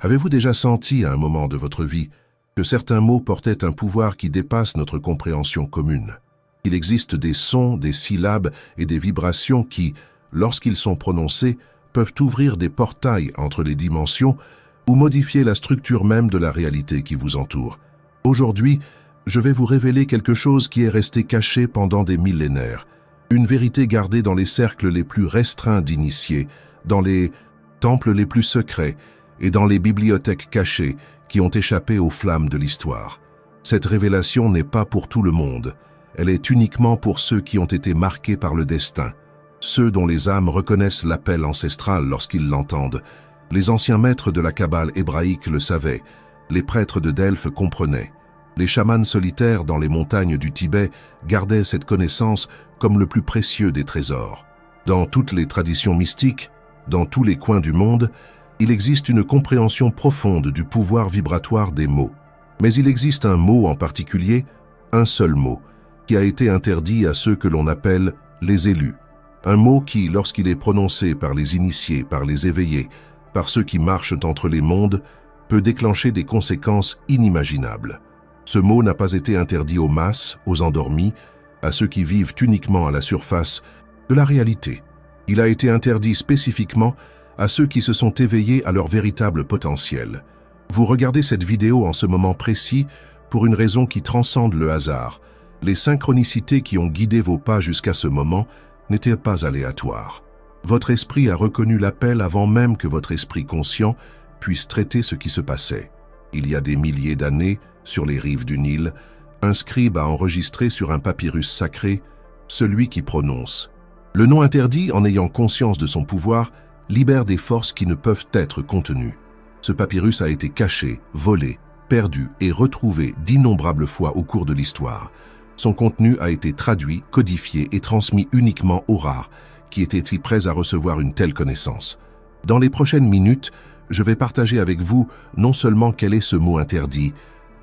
Avez-vous déjà senti à un moment de votre vie que certains mots portaient un pouvoir qui dépasse notre compréhension commune? Il existe des sons, des syllabes et des vibrations qui, lorsqu'ils sont prononcés, peuvent ouvrir des portails entre les dimensions ou modifier la structure même de la réalité qui vous entoure. Aujourd'hui, je vais vous révéler quelque chose qui est resté caché pendant des millénaires, une vérité gardée dans les cercles les plus restreints d'initiés, dans les temples les plus secrets et dans les bibliothèques cachées qui ont échappé aux flammes de l'histoire. Cette révélation n'est pas pour tout le monde, elle est uniquement pour ceux qui ont été marqués par le destin, ceux dont les âmes reconnaissent l'appel ancestral lorsqu'ils l'entendent. Les anciens maîtres de la Kabbale hébraïque le savaient, les prêtres de Delphes comprenaient. Les chamans solitaires dans les montagnes du Tibet gardaient cette connaissance comme le plus précieux des trésors. Dans toutes les traditions mystiques, dans tous les coins du monde, il existe une compréhension profonde du pouvoir vibratoire des mots. Mais il existe un mot en particulier, un seul mot, qui a été interdit à ceux que l'on appelle les élus. Un mot qui, lorsqu'il est prononcé par les initiés, par les éveillés, par ceux qui marchent entre les mondes, peut déclencher des conséquences inimaginables. Ce mot n'a pas été interdit aux masses, aux endormis, à ceux qui vivent uniquement à la surface de la réalité. Il a été interdit spécifiquement à ceux qui se sont éveillés à leur véritable potentiel. Vous regardez cette vidéo en ce moment précis pour une raison qui transcende le hasard. Les synchronicités qui ont guidé vos pas jusqu'à ce moment n'étaient pas aléatoires. Votre esprit a reconnu l'appel avant même que votre esprit conscient puisse traiter ce qui se passait. Il y a des milliers d'années, sur les rives du Nil, un scribe a enregistré sur un papyrus sacré « celui qui prononce ». Le nom interdit, en ayant conscience de son pouvoir, libère des forces qui ne peuvent être contenues. Ce papyrus a été caché, volé, perdu et retrouvé d'innombrables fois au cours de l'histoire. Son contenu a été traduit, codifié et transmis uniquement aux rares, qui étaient prêts à recevoir une telle connaissance. Dans les prochaines minutes, je vais partager avec vous non seulement quel est ce mot interdit,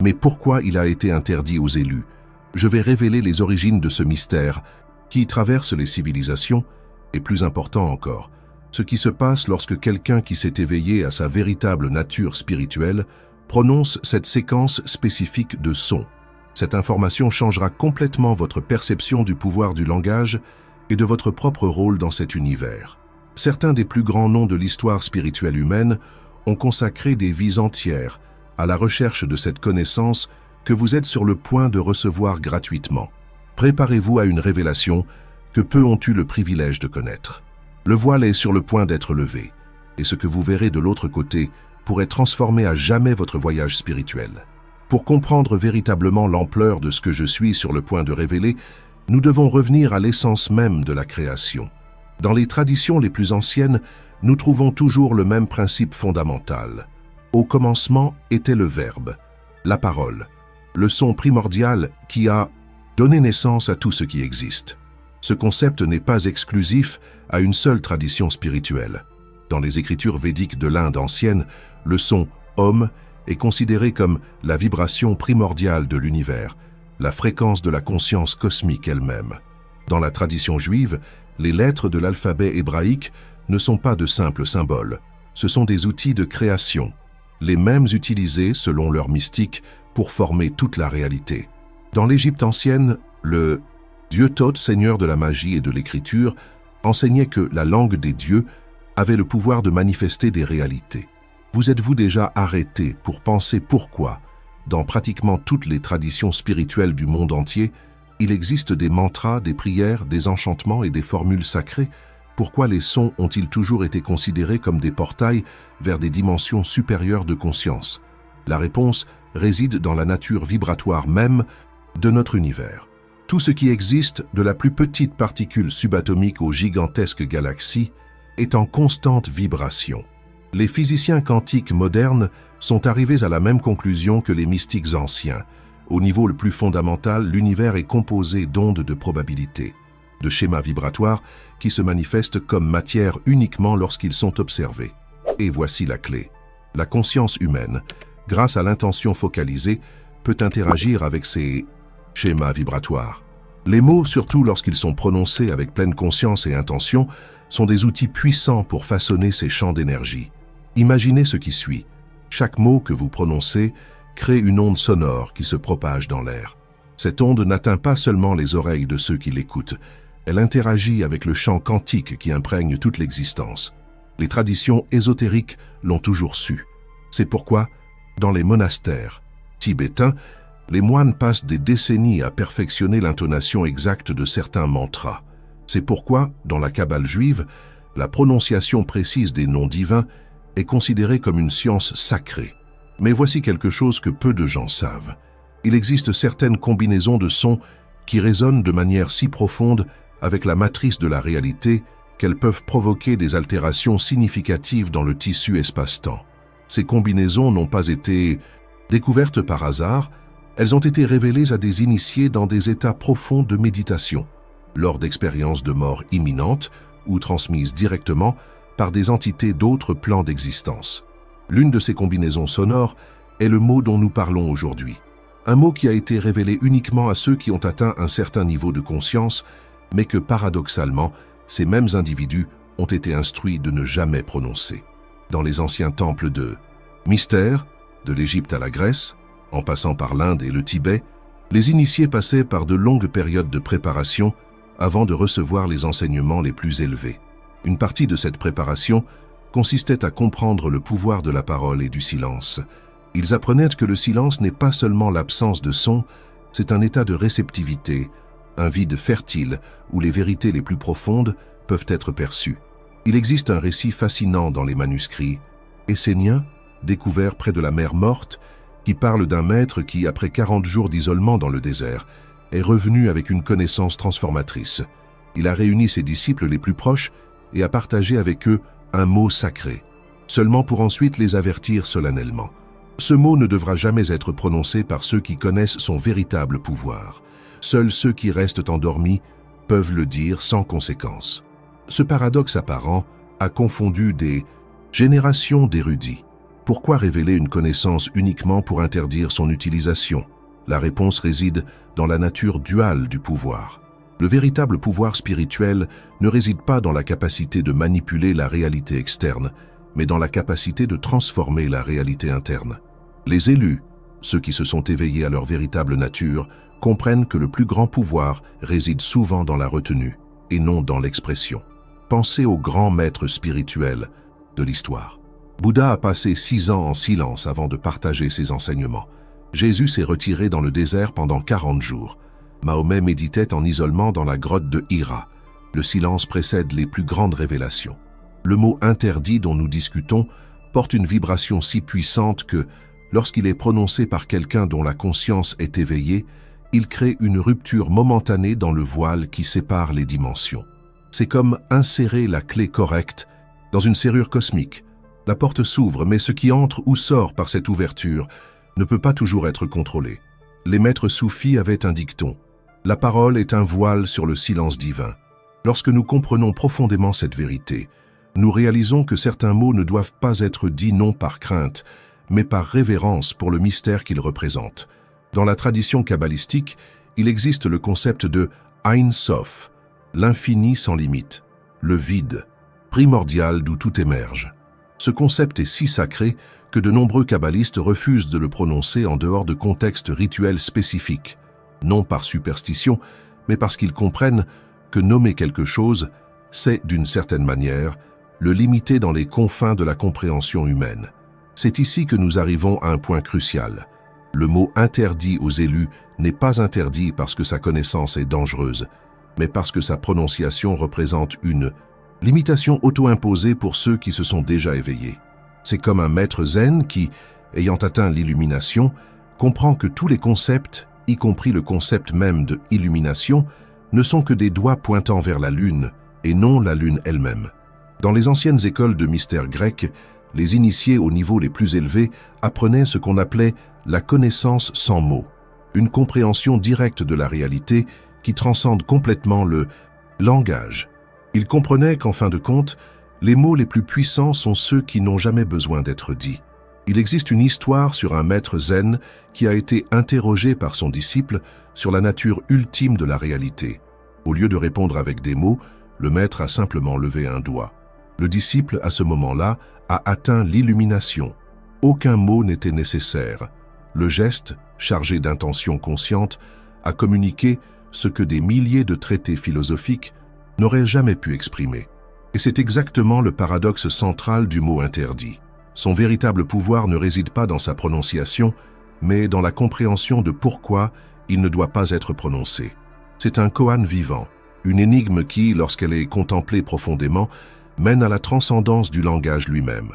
mais pourquoi il a été interdit aux élus. Je vais révéler les origines de ce mystère qui traverse les civilisations, et plus important encore, ce qui se passe lorsque quelqu'un qui s'est éveillé à sa véritable nature spirituelle prononce cette séquence spécifique de sons. Cette information changera complètement votre perception du pouvoir du langage et de votre propre rôle dans cet univers. Certains des plus grands noms de l'histoire spirituelle humaine ont consacré des vies entières à la recherche de cette connaissance que vous êtes sur le point de recevoir gratuitement. Préparez-vous à une révélation que peu ont eu le privilège de connaître. Le voile est sur le point d'être levé, et ce que vous verrez de l'autre côté pourrait transformer à jamais votre voyage spirituel. Pour comprendre véritablement l'ampleur de ce que je suis sur le point de révéler, nous devons revenir à l'essence même de la création. Dans les traditions les plus anciennes, nous trouvons toujours le même principe fondamental. Au commencement était le Verbe, la parole, le son primordial qui a donné naissance à tout ce qui existe. Ce concept n'est pas exclusif à une seule tradition spirituelle. Dans les écritures védiques de l'Inde ancienne, le son « Om » est considéré comme la vibration primordiale de l'univers, la fréquence de la conscience cosmique elle-même. Dans la tradition juive, les lettres de l'alphabet hébraïque ne sont pas de simples symboles, ce sont des outils de création, les mêmes utilisés, selon leur mystique, pour former toute la réalité. Dans l'Égypte ancienne, le dieu Thoth, seigneur de la magie et de l'écriture, enseignait que la langue des dieux avait le pouvoir de manifester des réalités. Vous êtes-vous déjà arrêté pour penser pourquoi, dans pratiquement toutes les traditions spirituelles du monde entier, il existe des mantras, des prières, des enchantements et des formules sacrées? Pourquoi les sons ont-ils toujours été considérés comme des portails vers des dimensions supérieures de conscience? La réponse réside dans la nature vibratoire même de notre univers. Tout ce qui existe, de la plus petite particule subatomique aux gigantesques galaxies, est en constante vibration. Les physiciens quantiques modernes sont arrivés à la même conclusion que les mystiques anciens. Au niveau le plus fondamental, l'univers est composé d'ondes de probabilité, de schémas vibratoires qui se manifestent comme matière uniquement lorsqu'ils sont observés. Et voici la clé. La conscience humaine, grâce à l'intention focalisée, peut interagir avec ces schémas vibratoires. Les mots, surtout lorsqu'ils sont prononcés avec pleine conscience et intention, sont des outils puissants pour façonner ces champs d'énergie. Imaginez ce qui suit. Chaque mot que vous prononcez crée une onde sonore qui se propage dans l'air. Cette onde n'atteint pas seulement les oreilles de ceux qui l'écoutent, elle interagit avec le chant quantique qui imprègne toute l'existence. Les traditions ésotériques l'ont toujours su. C'est pourquoi, dans les monastères tibétains, les moines passent des décennies à perfectionner l'intonation exacte de certains mantras. C'est pourquoi, dans la Kabbale juive, la prononciation précise des noms divins est considérée comme une science sacrée. Mais voici quelque chose que peu de gens savent. Il existe certaines combinaisons de sons qui résonnent de manière si profonde avec la matrice de la réalité qu'elles peuvent provoquer des altérations significatives dans le tissu espace-temps. Ces combinaisons n'ont pas été découvertes par hasard, elles ont été révélées à des initiés dans des états profonds de méditation, lors d'expériences de mort imminente ou transmises directement par des entités d'autres plans d'existence. L'une de ces combinaisons sonores est le mot dont nous parlons aujourd'hui. Un mot qui a été révélé uniquement à ceux qui ont atteint un certain niveau de conscience, mais que paradoxalement, ces mêmes individus ont été instruits de ne jamais prononcer. Dans les anciens temples de mystère, de l'Égypte à la Grèce, en passant par l'Inde et le Tibet, les initiés passaient par de longues périodes de préparation avant de recevoir les enseignements les plus élevés. Une partie de cette préparation consistait à comprendre le pouvoir de la parole et du silence. Ils apprenaient que le silence n'est pas seulement l'absence de son, c'est un état de réceptivité, un vide fertile où les vérités les plus profondes peuvent être perçues. Il existe un récit fascinant dans les manuscrits esséniens, découverts près de la mer Morte, qui parle d'un maître qui, après 40 jours d'isolement dans le désert, est revenu avec une connaissance transformatrice. Il a réuni ses disciples les plus proches et a partagé avec eux un mot sacré, seulement pour ensuite les avertir solennellement. Ce mot ne devra jamais être prononcé par ceux qui connaissent son véritable pouvoir. Seuls ceux qui restent endormis peuvent le dire sans conséquence. Ce paradoxe apparent a confondu des générations d'érudits. Pourquoi révéler une connaissance uniquement pour interdire son utilisation? La réponse réside dans la nature duale du pouvoir. Le véritable pouvoir spirituel ne réside pas dans la capacité de manipuler la réalité externe, mais dans la capacité de transformer la réalité interne. Les élus, ceux qui se sont éveillés à leur véritable nature, comprennent que le plus grand pouvoir réside souvent dans la retenue et non dans l'expression. Pensez aux grands maîtres spirituels de l'histoire. Bouddha a passé 6 ans en silence avant de partager ses enseignements. Jésus s'est retiré dans le désert pendant 40 jours. Mahomet méditait en isolement dans la grotte de Hira. Le silence précède les plus grandes révélations. Le mot interdit dont nous discutons porte une vibration si puissante que, lorsqu'il est prononcé par quelqu'un dont la conscience est éveillée, il crée une rupture momentanée dans le voile qui sépare les dimensions. C'est comme insérer la clé correcte dans une serrure cosmique. La porte s'ouvre, mais ce qui entre ou sort par cette ouverture ne peut pas toujours être contrôlé. Les maîtres soufis avaient un dicton. La parole est un voile sur le silence divin. Lorsque nous comprenons profondément cette vérité, nous réalisons que certains mots ne doivent pas être dits non par crainte, mais par révérence pour le mystère qu'ils représentent. Dans la tradition kabbalistique, il existe le concept de Ein Sof, l'infini sans limite, le vide, primordial d'où tout émerge. Ce concept est si sacré que de nombreux kabbalistes refusent de le prononcer en dehors de contextes rituels spécifiques, non par superstition, mais parce qu'ils comprennent que nommer quelque chose, c'est, d'une certaine manière, le limiter dans les confins de la compréhension humaine. C'est ici que nous arrivons à un point crucial. Le mot interdit aux élus n'est pas interdit parce que sa connaissance est dangereuse, mais parce que sa prononciation représente une limitation auto-imposée pour ceux qui se sont déjà éveillés. C'est comme un maître zen qui, ayant atteint l'illumination, comprend que tous les concepts, y compris le concept même de illumination, ne sont que des doigts pointant vers la lune et non la lune elle-même. Dans les anciennes écoles de mystère grec, les initiés au niveau les plus élevés apprenaient ce qu'on appelait la connaissance sans mots, une compréhension directe de la réalité qui transcende complètement le langage. Ils comprenaient qu'en fin de compte, les mots les plus puissants sont ceux qui n'ont jamais besoin d'être dits. Il existe une histoire sur un maître zen qui a été interrogé par son disciple sur la nature ultime de la réalité. Au lieu de répondre avec des mots, le maître a simplement levé un doigt. Le disciple, à ce moment-là, a atteint l'illumination. Aucun mot n'était nécessaire. Le geste, chargé d'intention consciente, a communiqué ce que des milliers de traités philosophiques n'auraient jamais pu exprimer. Et c'est exactement le paradoxe central du mot interdit. Son véritable pouvoir ne réside pas dans sa prononciation, mais dans la compréhension de pourquoi il ne doit pas être prononcé. C'est un koan vivant, une énigme qui, lorsqu'elle est contemplée profondément, mène à la transcendance du langage lui-même.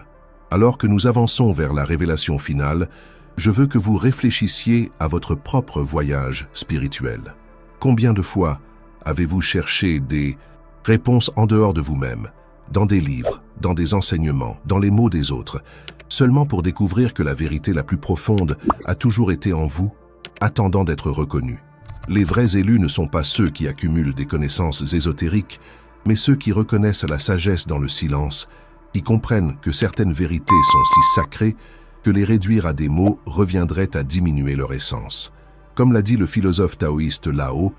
Alors que nous avançons vers la révélation finale, je veux que vous réfléchissiez à votre propre voyage spirituel. Combien de fois avez-vous cherché des réponses en dehors de vous-même, dans des livres, dans des enseignements, dans les mots des autres, seulement pour découvrir que la vérité la plus profonde a toujours été en vous, attendant d'être reconnue? Les vrais élus ne sont pas ceux qui accumulent des connaissances ésotériques, mais ceux qui reconnaissent la sagesse dans le silence, qui comprennent que certaines vérités sont si sacrées que les réduire à des mots reviendrait à diminuer leur essence. Comme l'a dit le philosophe taoïste Lao,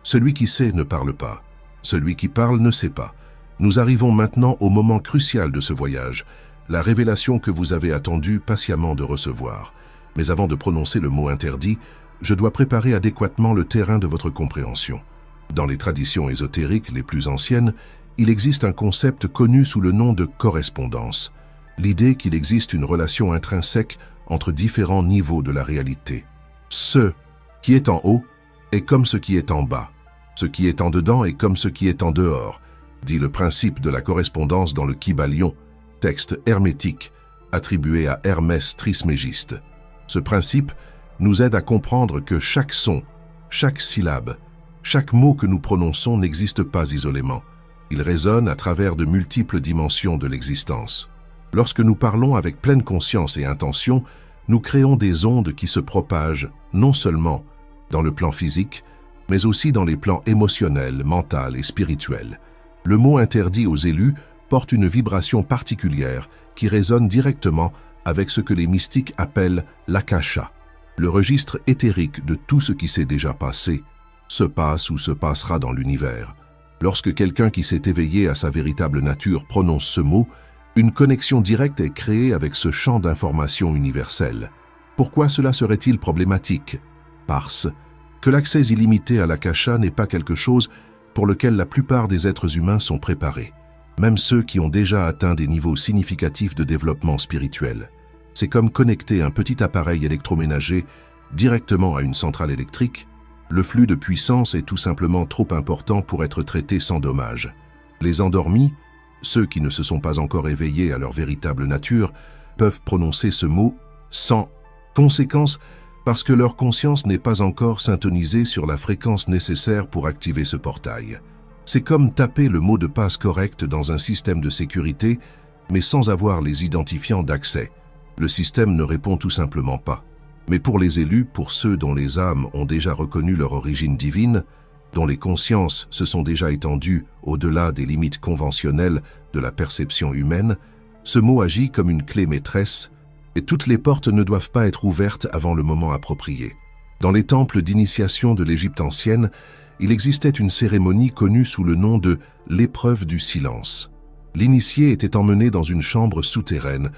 celui qui sait ne parle pas, celui qui parle ne sait pas. Nous arrivons maintenant au moment crucial de ce voyage, la révélation que vous avez attendu patiemment de recevoir. Mais avant de prononcer le mot interdit, je dois préparer adéquatement le terrain de votre compréhension. Dans les traditions ésotériques les plus anciennes, il existe un concept connu sous le nom de correspondance, l'idée qu'il existe une relation intrinsèque entre différents niveaux de la réalité. Ce qui est en haut est comme ce qui est en bas, ce qui est en dedans est comme ce qui est en dehors, dit le principe de la correspondance dans le Kybalion, texte hermétique attribué à Hermès Trismégiste. Ce principe nous aide à comprendre que chaque son, chaque syllabe, chaque mot que nous prononçons n'existe pas isolément. Il résonne à travers de multiples dimensions de l'existence. Lorsque nous parlons avec pleine conscience et intention, nous créons des ondes qui se propagent non seulement dans le plan physique, mais aussi dans les plans émotionnels, mental et spirituels. Le mot interdit aux élus porte une vibration particulière qui résonne directement avec ce que les mystiques appellent l'akasha, le registre éthérique de tout ce qui s'est déjà passé, se passe ou se passera dans l'univers. Lorsque quelqu'un qui s'est éveillé à sa véritable nature prononce ce mot, une connexion directe est créée avec ce champ d'information universel. Pourquoi cela serait-il problématique? Parce que l'accès illimité à l'akasha n'est pas quelque chose pour lequel la plupart des êtres humains sont préparés, même ceux qui ont déjà atteint des niveaux significatifs de développement spirituel. C'est comme connecter un petit appareil électroménager directement à une centrale électrique. Le flux de puissance est tout simplement trop important pour être traité sans dommage. Les endormis, ceux qui ne se sont pas encore éveillés à leur véritable nature, peuvent prononcer ce mot sans conséquence parce que leur conscience n'est pas encore syntonisée sur la fréquence nécessaire pour activer ce portail. C'est comme taper le mot de passe correct dans un système de sécurité, mais sans avoir les identifiants d'accès. Le système ne répond tout simplement pas. Mais pour les élus, pour ceux dont les âmes ont déjà reconnu leur origine divine, dont les consciences se sont déjà étendues au-delà des limites conventionnelles de la perception humaine, ce mot agit comme une clé maîtresse, et toutes les portes ne doivent pas être ouvertes avant le moment approprié. Dans les temples d'initiation de l'Égypte ancienne, il existait une cérémonie connue sous le nom de l'épreuve du silence. L'initié était emmené dans une chambre souterraine,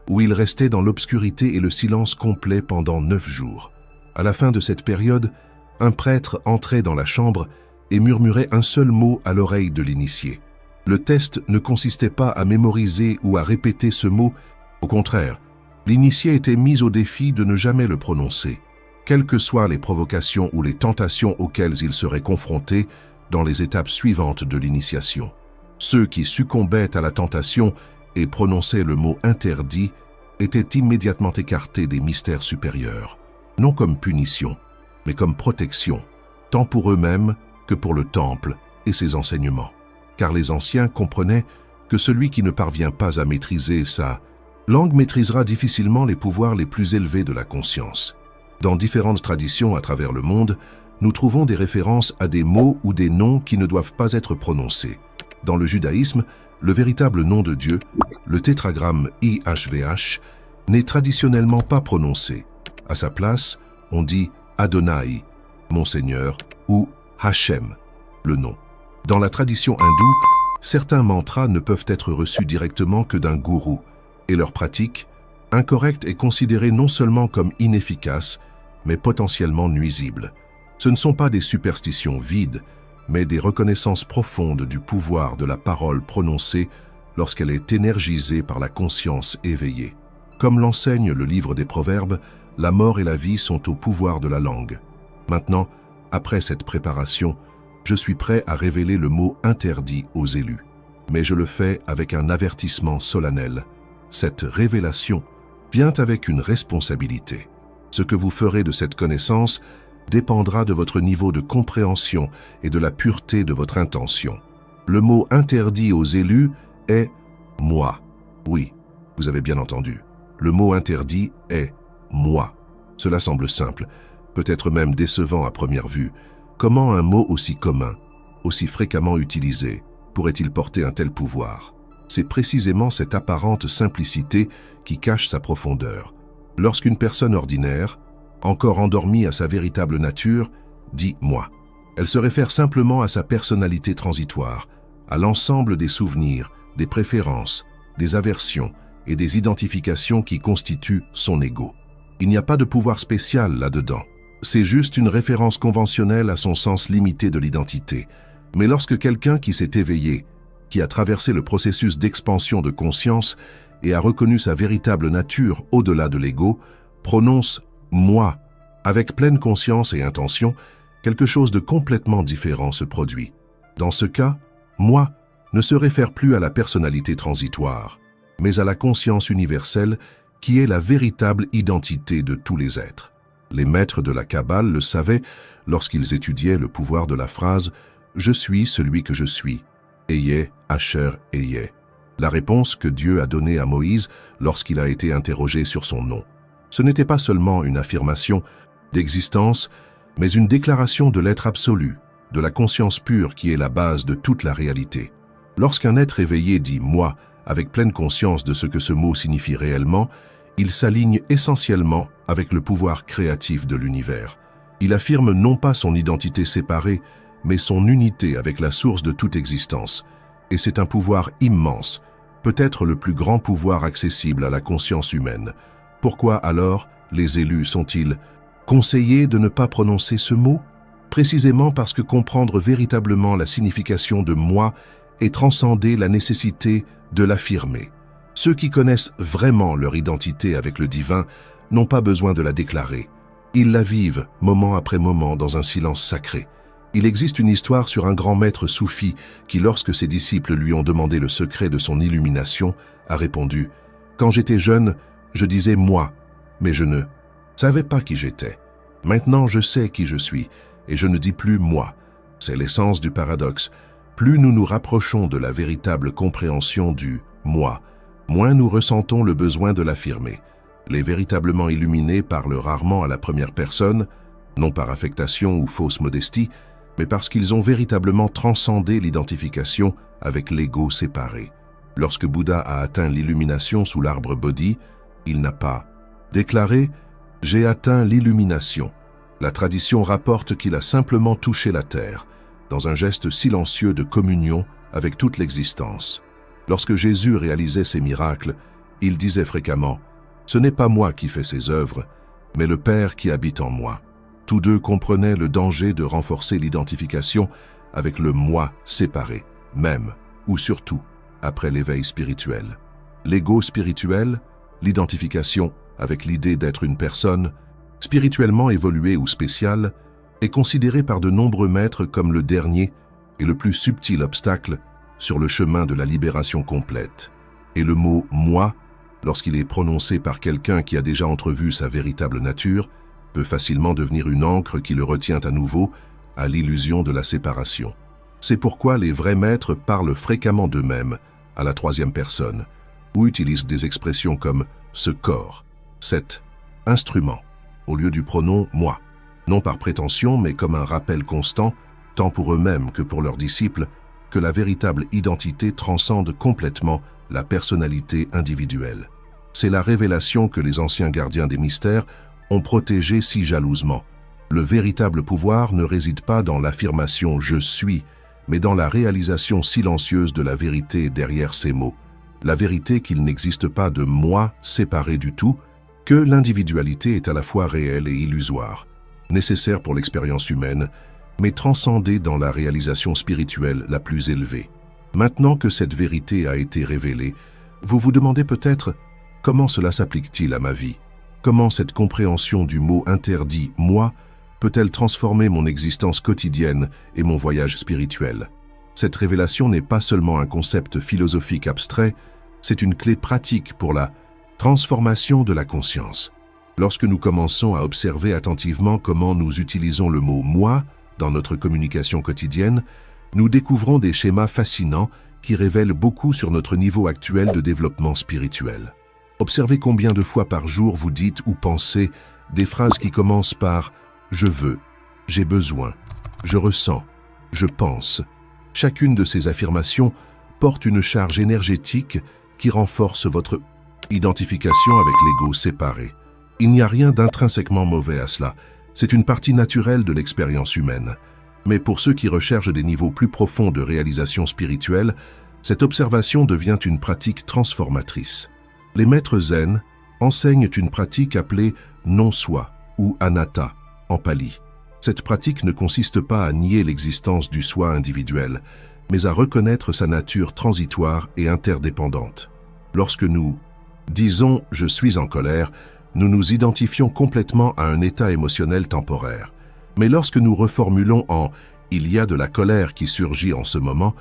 où il restait dans l'obscurité et le silence complet pendant 9 jours. À la fin de cette période, un prêtre entrait dans la chambre et murmurait un seul mot à l'oreille de l'initié. Le test ne consistait pas à mémoriser ou à répéter ce mot, au contraire, l'initié était mis au défi de ne jamais le prononcer, quelles que soient les provocations ou les tentations auxquelles il serait confronté dans les étapes suivantes de l'initiation. Ceux qui succombaient à la tentation et prononçaient le mot interdit étaient immédiatement écartés des mystères supérieurs, non comme punition, mais comme protection, tant pour eux-mêmes que pour le temple et ses enseignements. Car les anciens comprenaient que celui qui ne parvient pas à maîtriser sa langue maîtrisera difficilement les pouvoirs les plus élevés de la conscience. Dans différentes traditions à travers le monde, nous trouvons des références à des mots ou des noms qui ne doivent pas être prononcés. Dans le judaïsme, le véritable nom de Dieu, le tétragramme IHVH, n'est traditionnellement pas prononcé. À sa place, on dit Adonai, mon Seigneur, ou Hachem, le nom. Dans la tradition hindoue, certains mantras ne peuvent être reçus directement que d'un gourou, et leur pratique Incorrect est considéré non seulement comme inefficace, mais potentiellement nuisible. Ce ne sont pas des superstitions vides, mais des reconnaissances profondes du pouvoir de la parole prononcée lorsqu'elle est énergisée par la conscience éveillée. Comme l'enseigne le livre des Proverbes, la mort et la vie sont au pouvoir de la langue. Maintenant, après cette préparation, je suis prêt à révéler le mot interdit aux élus. Mais je le fais avec un avertissement solennel. Cette révélation vient avec une responsabilité. Ce que vous ferez de cette connaissance dépendra de votre niveau de compréhension et de la pureté de votre intention. Le mot interdit aux élus est « moi ». Oui, vous avez bien entendu. Le mot interdit est « moi ». Cela semble simple, peut-être même décevant à première vue. Comment un mot aussi commun, aussi fréquemment utilisé, pourrait-il porter un tel pouvoir? C'est précisément cette apparente simplicité qui cache sa profondeur. Lorsqu'une personne ordinaire, encore endormie à sa véritable nature, dit « moi », elle se réfère simplement à sa personnalité transitoire, à l'ensemble des souvenirs, des préférences, des aversions et des identifications qui constituent son ego. Il n'y a pas de pouvoir spécial là-dedans. C'est juste une référence conventionnelle à son sens limité de l'identité. Mais lorsque quelqu'un qui s'est éveillé, qui a traversé le processus d'expansion de conscience et a reconnu sa véritable nature au-delà de l'ego, prononce « moi » avec pleine conscience et intention, quelque chose de complètement différent se produit. Dans ce cas, « moi » ne se réfère plus à la personnalité transitoire, mais à la conscience universelle qui est la véritable identité de tous les êtres. Les maîtres de la Kabbale le savaient lorsqu'ils étudiaient le pouvoir de la phrase « Je suis celui que je suis ». Ayez, Asher, ayez. La réponse que Dieu a donnée à Moïse lorsqu'il a été interrogé sur son nom. Ce n'était pas seulement une affirmation d'existence, mais une déclaration de l'être absolu, de la conscience pure qui est la base de toute la réalité. Lorsqu'un être éveillé dit « moi » avec pleine conscience de ce que ce mot signifie réellement, il s'aligne essentiellement avec le pouvoir créatif de l'univers. Il affirme non pas son identité séparée, mais son unité avec la source de toute existence. Et c'est un pouvoir immense, peut-être le plus grand pouvoir accessible à la conscience humaine. Pourquoi alors les élus sont-ils conseillés de ne pas prononcer ce mot? Précisément parce que comprendre véritablement la signification de « moi » est transcender la nécessité de l'affirmer. Ceux qui connaissent vraiment leur identité avec le divin n'ont pas besoin de la déclarer. Ils la vivent moment après moment dans un silence sacré. Il existe une histoire sur un grand maître soufi qui, lorsque ses disciples lui ont demandé le secret de son illumination, a répondu « Quand j'étais jeune, je disais « moi », mais je ne savais pas qui j'étais. Maintenant, je sais qui je suis, et je ne dis plus « moi ». C'est l'essence du paradoxe. Plus nous nous rapprochons de la véritable compréhension du « moi », moins nous ressentons le besoin de l'affirmer. Les véritablement illuminés parlent rarement à la première personne, non par affectation ou fausse modestie, mais parce qu'ils ont véritablement transcendé l'identification avec l'ego séparé. Lorsque Bouddha a atteint l'illumination sous l'arbre Bodhi, il n'a pas déclaré « J'ai atteint l'illumination ». La tradition rapporte qu'il a simplement touché la terre, dans un geste silencieux de communion avec toute l'existence. Lorsque Jésus réalisait ses miracles, il disait fréquemment « Ce n'est pas moi qui fais ces œuvres, mais le Père qui habite en moi ». Tous deux comprenaient le danger de renforcer l'identification avec le « moi » séparé, même ou surtout après l'éveil spirituel. L'ego spirituel, l'identification avec l'idée d'être une personne, spirituellement évoluée ou spéciale, est considéré par de nombreux maîtres comme le dernier et le plus subtil obstacle sur le chemin de la libération complète. Et le mot « moi », lorsqu'il est prononcé par quelqu'un qui a déjà entrevu sa véritable nature, peut facilement devenir une ancre qui le retient à nouveau à l'illusion de la séparation. C'est pourquoi les vrais maîtres parlent fréquemment d'eux-mêmes à la troisième personne, ou utilisent des expressions comme « ce corps », cet instrument, au lieu du pronom « moi », non par prétention mais comme un rappel constant, tant pour eux-mêmes que pour leurs disciples, que la véritable identité transcende complètement la personnalité individuelle. C'est la révélation que les anciens gardiens des mystères ont protégée si jalousement. Le véritable pouvoir ne réside pas dans l'affirmation « je suis », mais dans la réalisation silencieuse de la vérité derrière ces mots. la vérité qu'il n'existe pas de moi séparé du tout, que l'individualité est à la fois réelle et illusoire, nécessaire pour l'expérience humaine, mais transcendée dans la réalisation spirituelle la plus élevée. Maintenant que cette vérité a été révélée, vous vous demandez peut-être comment cela s'applique-t-il à ma vie? Comment cette compréhension du mot interdit « moi » peut-elle transformer mon existence quotidienne et mon voyage spirituel? Cette révélation n'est pas seulement un concept philosophique abstrait, c'est une clé pratique pour la transformation de la conscience. Lorsque nous commençons à observer attentivement comment nous utilisons le mot « moi » dans notre communication quotidienne, nous découvrons des schémas fascinants qui révèlent beaucoup sur notre niveau actuel de développement spirituel. Observez combien de fois par jour vous dites ou pensez des phrases qui commencent par « je veux »,« j'ai besoin »,« je ressens »,« je pense ». Chacune de ces affirmations porte une charge énergétique qui renforce votre identification avec l'ego séparé. Il n'y a rien d'intrinsèquement mauvais à cela, c'est une partie naturelle de l'expérience humaine. Mais pour ceux qui recherchent des niveaux plus profonds de réalisation spirituelle, cette observation devient une pratique transformatrice. Les maîtres zen enseignent une pratique appelée non-soi ou anatta en pali. Cette pratique ne consiste pas à nier l'existence du soi individuel, mais à reconnaître sa nature transitoire et interdépendante. Lorsque nous disons « je suis en colère », nous nous identifions complètement à un état émotionnel temporaire. Mais lorsque nous reformulons en « il y a de la colère qui surgit en ce moment »,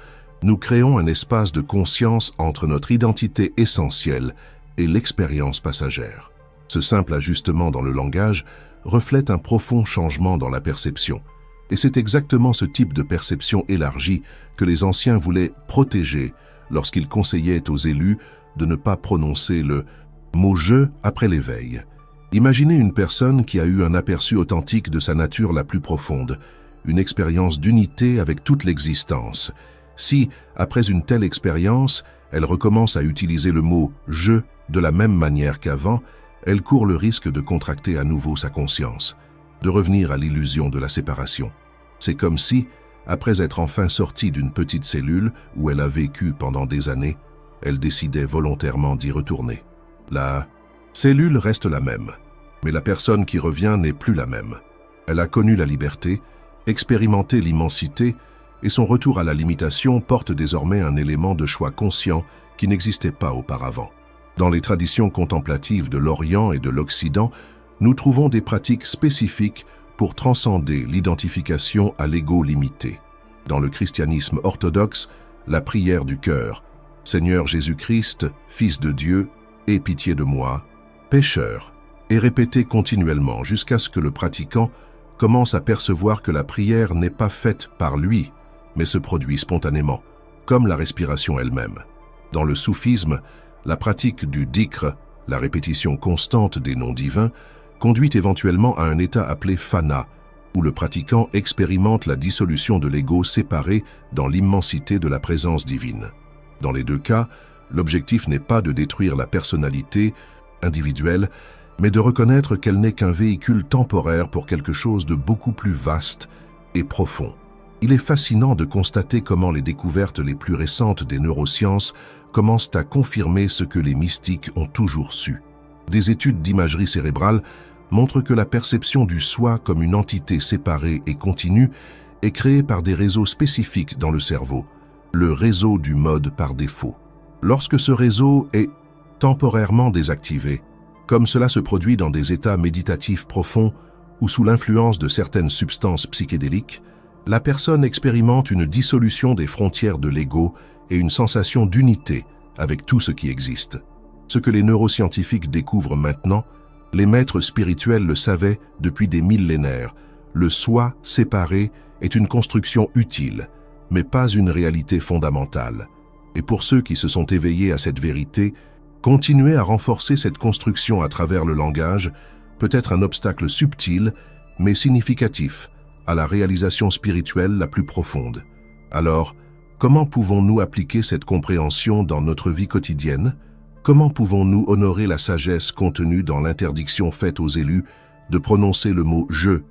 nous créons un espace de conscience entre notre identité essentielle et l'expérience passagère. Ce simple ajustement dans le langage reflète un profond changement dans la perception. Et c'est exactement ce type de perception élargie que les anciens voulaient protéger lorsqu'ils conseillaient aux élus de ne pas prononcer le mot « je » après l'éveil. Imaginez une personne qui a eu un aperçu authentique de sa nature la plus profonde, une expérience d'unité avec toute l'existence. Si, après une telle expérience, elle recommence à utiliser le mot « je » de la même manière qu'avant, elle court le risque de contracter à nouveau sa conscience, de revenir à l'illusion de la séparation. C'est comme si, après être enfin sortie d'une petite cellule où elle a vécu pendant des années, elle décidait volontairement d'y retourner. La cellule reste la même, mais la personne qui revient n'est plus la même. Elle a connu la liberté, expérimenté l'immensité, et son retour à la limitation porte désormais un élément de choix conscient qui n'existait pas auparavant. Dans les traditions contemplatives de l'Orient et de l'Occident, nous trouvons des pratiques spécifiques pour transcender l'identification à l'ego limité. Dans le christianisme orthodoxe, la prière du cœur, « Seigneur Jésus-Christ, Fils de Dieu, aie pitié de moi, pécheur », est répétée continuellement jusqu'à ce que le pratiquant commence à percevoir que la prière n'est pas faite par lui, mais se produit spontanément, comme la respiration elle-même. Dans le soufisme, la pratique du dhikr, la répétition constante des noms divins, conduit éventuellement à un état appelé fana, où le pratiquant expérimente la dissolution de l'ego séparé dans l'immensité de la présence divine. Dans les deux cas, l'objectif n'est pas de détruire la personnalité individuelle, mais de reconnaître qu'elle n'est qu'un véhicule temporaire pour quelque chose de beaucoup plus vaste et profond. Il est fascinant de constater comment les découvertes les plus récentes des neurosciences commencent à confirmer ce que les mystiques ont toujours su. Des études d'imagerie cérébrale montrent que la perception du soi comme une entité séparée et continue est créée par des réseaux spécifiques dans le cerveau, le réseau du mode par défaut. Lorsque ce réseau est temporairement désactivé, comme cela se produit dans des états méditatifs profonds ou sous l'influence de certaines substances psychédéliques, la personne expérimente une dissolution des frontières de l'ego et une sensation d'unité avec tout ce qui existe. Ce que les neuroscientifiques découvrent maintenant, les maîtres spirituels le savaient depuis des millénaires. Le soi séparé est une construction utile, mais pas une réalité fondamentale. Et pour ceux qui se sont éveillés à cette vérité, continuer à renforcer cette construction à travers le langage peut être un obstacle subtil, mais significatif, à la réalisation spirituelle la plus profonde. Alors, comment pouvons-nous appliquer cette compréhension dans notre vie quotidienne? Comment pouvons-nous honorer la sagesse contenue dans l'interdiction faite aux élus de prononcer le mot « je » ?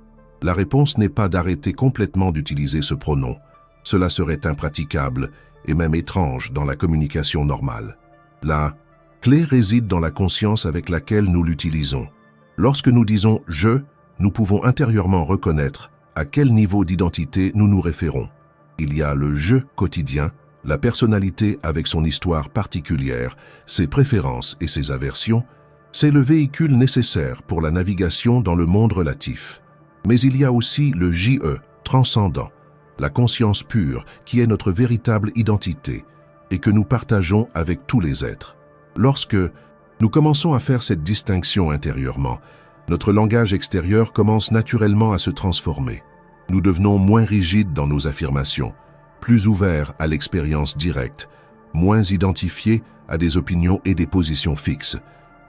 La réponse n'est pas d'arrêter complètement d'utiliser ce pronom. Cela serait impraticable et même étrange dans la communication normale. La clé réside dans la conscience avec laquelle nous l'utilisons. Lorsque nous disons « je », nous pouvons intérieurement reconnaître à quel niveau d'identité nous nous référons. Il y a le « je » quotidien, la personnalité avec son histoire particulière, ses préférences et ses aversions. C'est le véhicule nécessaire pour la navigation dans le monde relatif. Mais il y a aussi le « je », transcendant, la conscience pure qui est notre véritable identité et que nous partageons avec tous les êtres. Lorsque nous commençons à faire cette distinction intérieurement, notre langage extérieur commence naturellement à se transformer. Nous devenons moins rigides dans nos affirmations, plus ouverts à l'expérience directe, moins identifiés à des opinions et des positions fixes.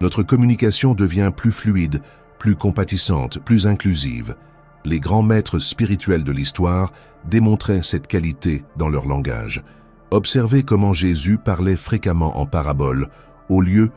Notre communication devient plus fluide, plus compatissante, plus inclusive. Les grands maîtres spirituels de l'histoire démontraient cette qualité dans leur langage. Observez comment Jésus parlait fréquemment en paraboles, au lieu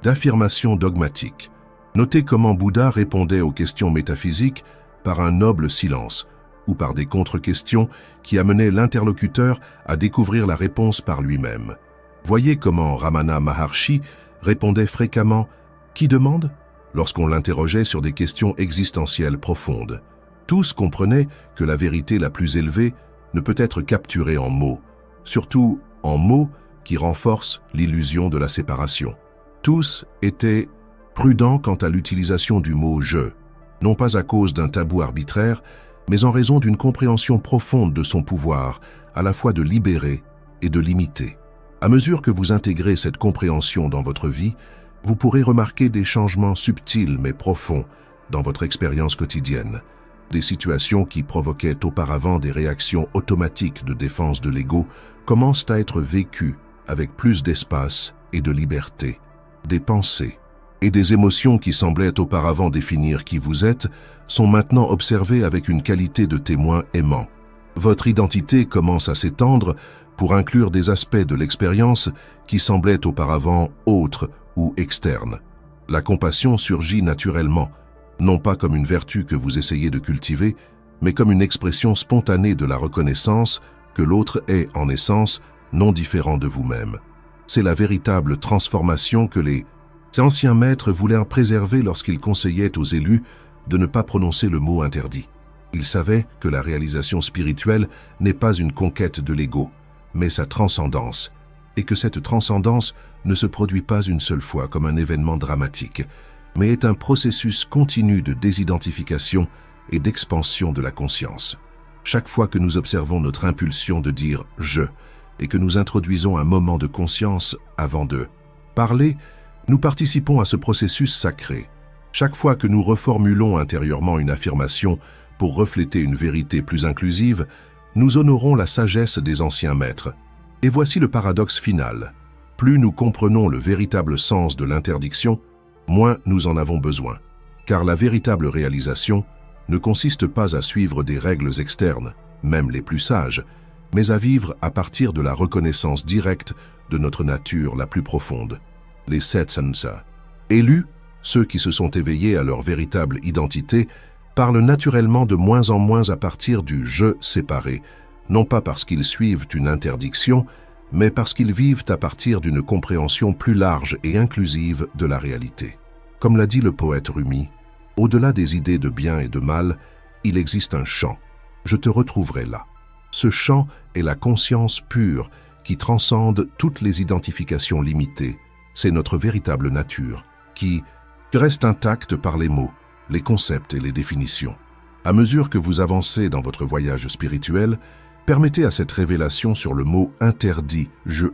d'affirmations dogmatiques. Notez comment Bouddha répondait aux questions métaphysiques par un noble silence, ou par des contre-questions qui amenaient l'interlocuteur à découvrir la réponse par lui-même. Voyez comment Ramana Maharshi répondait fréquemment « Qui demande ?» lorsqu'on l'interrogeait sur des questions existentielles profondes. Tous comprenaient que la vérité la plus élevée ne peut être capturée en mots, surtout en mots qui renforcent l'illusion de la séparation. Tous étaient prudents quant à l'utilisation du mot « je », non pas à cause d'un tabou arbitraire, mais en raison d'une compréhension profonde de son pouvoir, à la fois de libérer et de limiter. À mesure que vous intégrez cette compréhension dans votre vie, vous pourrez remarquer des changements subtils mais profonds dans votre expérience quotidienne. Des situations qui provoquaient auparavant des réactions automatiques de défense de l'ego commencent à être vécues avec plus d'espace et de liberté. Des pensées et des émotions qui semblaient auparavant définir qui vous êtes sont maintenant observées avec une qualité de témoin aimant. Votre identité commence à s'étendre pour inclure des aspects de l'expérience qui semblaient auparavant autres ou externes. La compassion surgit naturellement, non pas comme une vertu que vous essayez de cultiver, mais comme une expression spontanée de la reconnaissance que l'autre est, en essence, non différent de vous-même. C'est la véritable transformation que les anciens maîtres voulaient préserver lorsqu'ils conseillaient aux élus de ne pas prononcer le mot interdit. Ils savaient que la réalisation spirituelle n'est pas une conquête de l'ego, mais sa transcendance, et que cette transcendance ne se produit pas une seule fois comme un événement dramatique, mais est un processus continu de désidentification et d'expansion de la conscience. Chaque fois que nous observons notre impulsion de dire « je » et que nous introduisons un moment de conscience avant de parler, nous participons à ce processus sacré. Chaque fois que nous reformulons intérieurement une affirmation pour refléter une vérité plus inclusive, nous honorons la sagesse des anciens maîtres. Et voici le paradoxe final. Plus nous comprenons le véritable sens de l'interdiction, moins nous en avons besoin. Car la véritable réalisation ne consiste pas à suivre des règles externes, même les plus sages, mais à vivre à partir de la reconnaissance directe de notre nature la plus profonde. Les sept sansa. Élus, ceux qui se sont éveillés à leur véritable identité, parlent naturellement de moins en moins à partir du « je » séparé, non pas parce qu'ils suivent une interdiction, mais parce qu'ils vivent à partir d'une compréhension plus large et inclusive de la réalité. Comme l'a dit le poète Rumi, au-delà des idées de bien et de mal, il existe un champ. Je te retrouverai là. Ce champ est la conscience pure qui transcende toutes les identifications limitées. C'est notre véritable nature qui reste intacte par les mots, les concepts et les définitions. À mesure que vous avancez dans votre voyage spirituel, permettez à cette révélation sur le mot interdit, je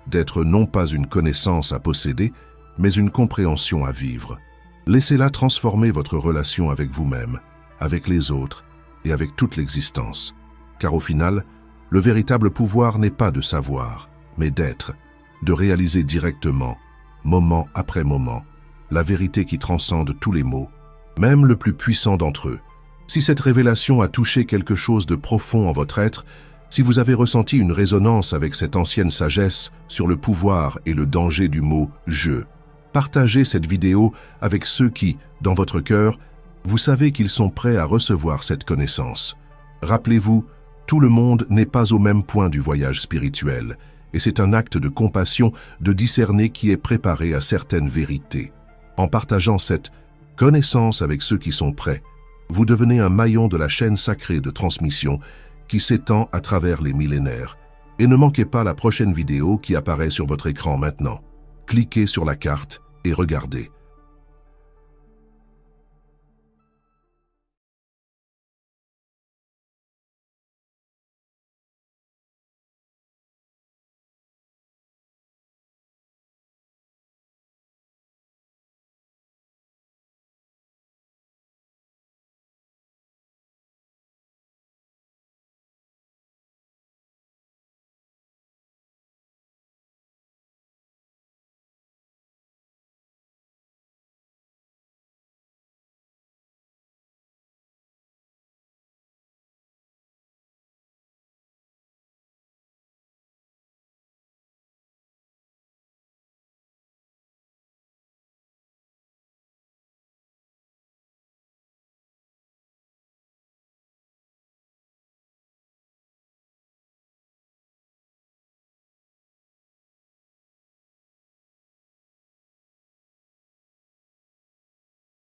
d'être non pas une connaissance à posséder, mais une compréhension à vivre. Laissez-la transformer votre relation avec vous-même, avec les autres et avec toute l'existence. Car au final, le véritable pouvoir n'est pas de savoir, mais d'être, de réaliser directement, moment après moment, la vérité qui transcende tous les mots, même le plus puissant d'entre eux. Si cette révélation a touché quelque chose de profond en votre être, si vous avez ressenti une résonance avec cette ancienne sagesse sur le pouvoir et le danger du mot « je », partagez cette vidéo avec ceux qui, dans votre cœur, vous savez qu'ils sont prêts à recevoir cette connaissance. Rappelez-vous, tout le monde n'est pas au même point du voyage spirituel, et c'est un acte de compassion de discerner qui est préparé à certaines vérités. En partageant cette connaissance avec ceux qui sont prêts, vous devenez un maillon de la chaîne sacrée de transmission qui s'étend à travers les millénaires. Et ne manquez pas la prochaine vidéo qui apparaît sur votre écran maintenant. Cliquez sur la carte et regardez.